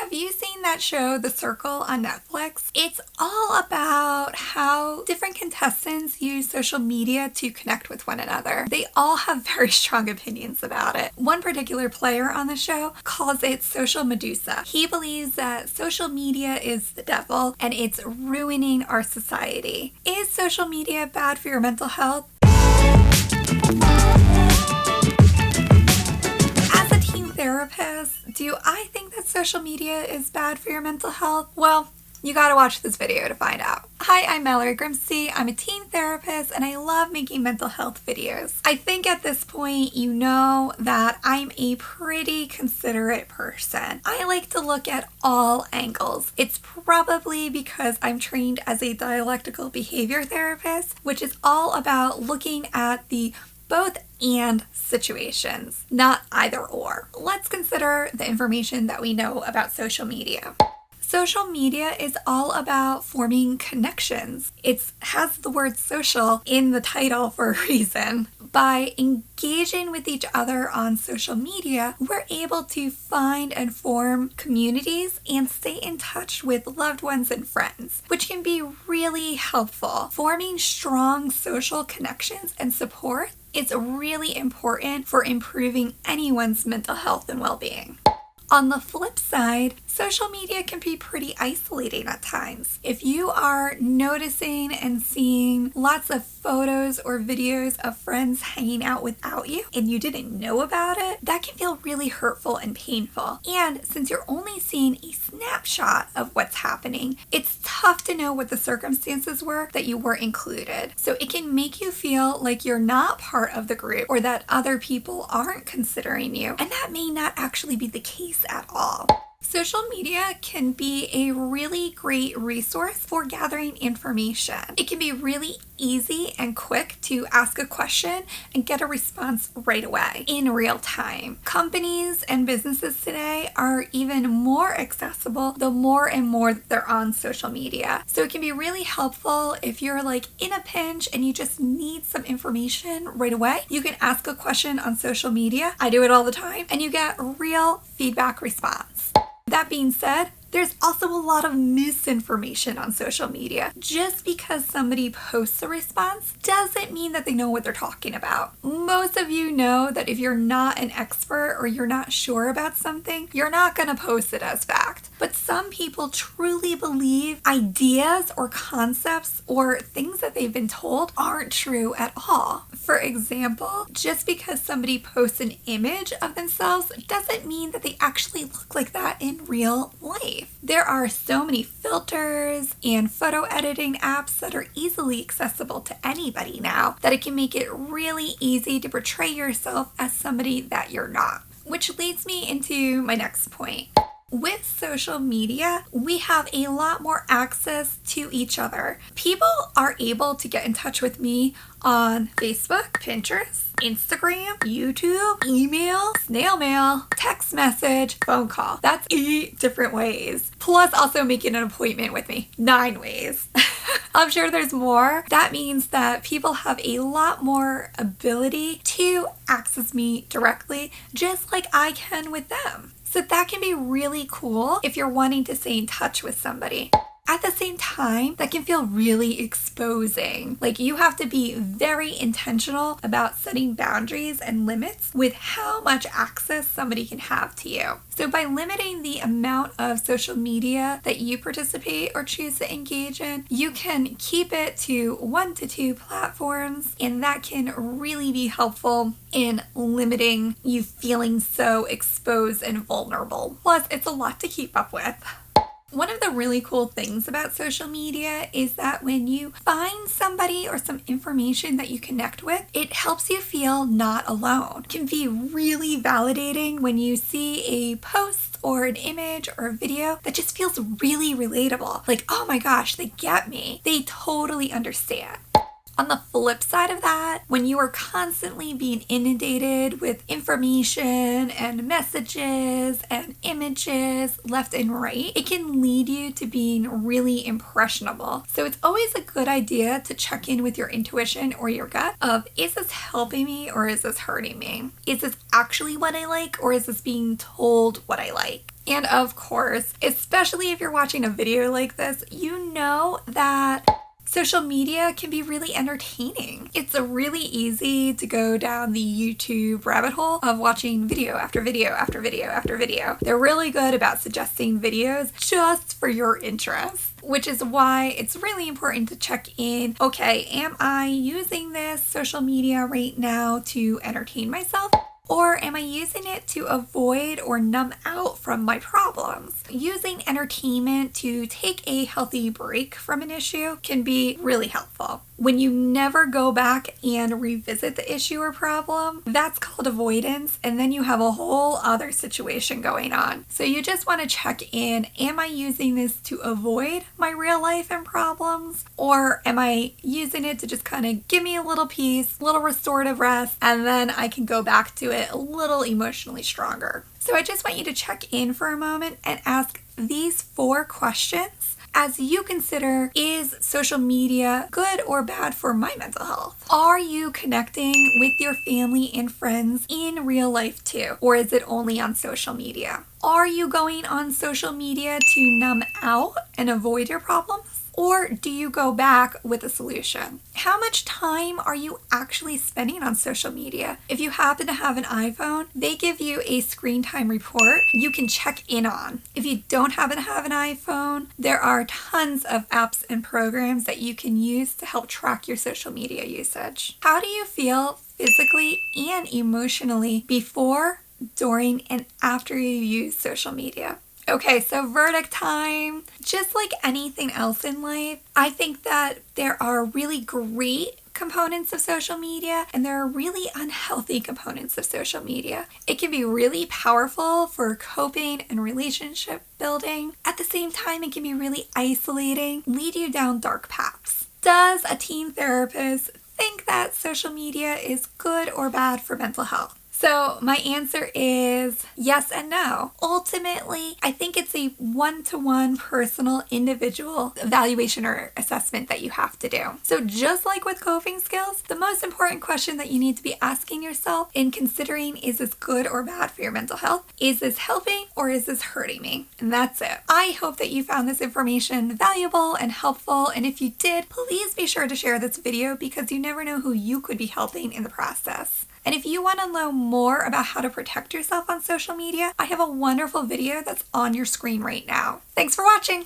Have you seen that show, The Circle, on Netflix? It's all about how different contestants use social media to connect with one another. They all have very strong opinions about it. One particular player on the show calls it social Medusa. He believes that social media is the devil and it's ruining our society. Is social media bad for your mental health? As a teen therapist, do I think that social media is bad for your mental health? Well, you gotta watch this video to find out. Hi, I'm Mallory Grimste. I'm a teen therapist and I love making mental health videos. I think at this point you know that I'm a pretty considerate person. I like to look at all angles. It's probably because I'm trained as a dialectical behavior therapist, which is all about looking at the both and situations, not either or. Let's consider the information that we know about social media. Social media is all about forming connections. It has the word social in the title for a reason. By engaging with each other on social media, we're able to find and form communities and stay in touch with loved ones and friends, which can be really helpful. Forming strong social connections and support is really important for improving anyone's mental health and well-being. On the flip side, social media can be pretty isolating at times. If you are noticing and seeing lots of photos or videos of friends hanging out without you and you didn't know about it, that can feel really hurtful and painful. And since you're only seeing a snapshot of what's happening, it's tough to know what the circumstances were that you were included. So it can make you feel like you're not part of the group or that other people aren't considering you, and that may not actually be the case at all. Social media can be a really great resource for gathering information. It can be really easy and quick to ask a question and get a response right away in real time. Companies and businesses today are even more accessible the more and more they're on social media. So it can be really helpful if you're like in a pinch and you just need some information right away. You can ask a question on social media. I do it all the time, and you get real feedback response. That being said, there's also a lot of misinformation on social media. Just because somebody posts a response doesn't mean that they know what they're talking about. Most of you know that if you're not an expert or you're not sure about something, you're not going to post it as fact. But some people truly believe ideas or concepts or things that they've been told aren't true at all. For example, just because somebody posts an image of themselves doesn't mean that they actually look like that in real life. There are so many filters and photo editing apps that are easily accessible to anybody now that it can make it really easy to portray yourself as somebody that you're not. Which leads me into my next point. With social media, we have a lot more access to each other. People are able to get in touch with me on Facebook, Pinterest, Instagram, YouTube, email, snail mail, text message, phone call. That's 8 different ways. Plus also making an appointment with me. 9 ways. I'm sure there's more. That means that people have a lot more ability to access me directly, just like I can with them. So that can be really cool if you're wanting to stay in touch with somebody. At the same time, that can feel really exposing. Like you have to be very intentional about setting boundaries and limits with how much access somebody can have to you. So by limiting the amount of social media that you participate or choose to engage in, you can keep it to 1 to 2 platforms, and that can really be helpful in limiting you feeling so exposed and vulnerable. Plus, it's a lot to keep up with. One of the really cool things about social media is that when you find somebody or some information that you connect with, it helps you feel not alone. It can be really validating when you see a post or an image or a video that just feels really relatable. Like, oh my gosh, they get me. They totally understand. On the flip side of that, when you are constantly being inundated with information and messages and images left and right, it can lead you to being really impressionable. So it's always a good idea to check in with your intuition or your gut of, is this helping me or is this hurting me? Is this actually what I like or is this being told what I like? And of course, especially if you're watching a video like this, you know that social media can be really entertaining. It's really easy to go down the YouTube rabbit hole of watching video after video after video after video. They're really good about suggesting videos just for your interests, which is why it's really important to check in. Okay, am I using this social media right now to entertain myself? Or am I using it to avoid or numb out from my problems? Using entertainment to take a healthy break from an issue can be really helpful. When you never go back and revisit the issue or problem, that's called avoidance, and then you have a whole other situation going on. So you just want to check in, am I using this to avoid my real life and problems? Or am I using it to just kind of give me a little peace, a little restorative rest, and then I can go back to it a little emotionally stronger? So I just want you to check in for a moment and ask these 4 questions as you consider, is social media good or bad for my mental health? Are you connecting with your family and friends in real life too? Or is it only on social media? Are you going on social media to numb out and avoid your problems? Or do you go back with a solution? How much time are you actually spending on social media? If you happen to have an iPhone, they give you a screen time report you can check in on. If you don't happen to have an iPhone, there are tons of apps and programs that you can use to help track your social media usage. How do you feel physically and emotionally before, during, and after you use social media? Okay, so verdict time. Just like anything else in life, I think that there are really great components of social media and there are really unhealthy components of social media. It can be really powerful for coping and relationship building. At the same time, it can be really isolating, lead you down dark paths. Does a teen therapist think that social media is good or bad for mental health? So my answer is yes and no. Ultimately, I think it's a one-to-one personal individual evaluation or assessment that you have to do. So just like with coping skills, the most important question that you need to be asking yourself in considering, is this good or bad for your mental health? Is this helping or is this hurting me? And that's it. I hope that you found this information valuable and helpful. And if you did, please be sure to share this video because you never know who you could be helping in the process. And if you want to know more about how to protect yourself on social media, I have a wonderful video that's on your screen right now. Thanks for watching.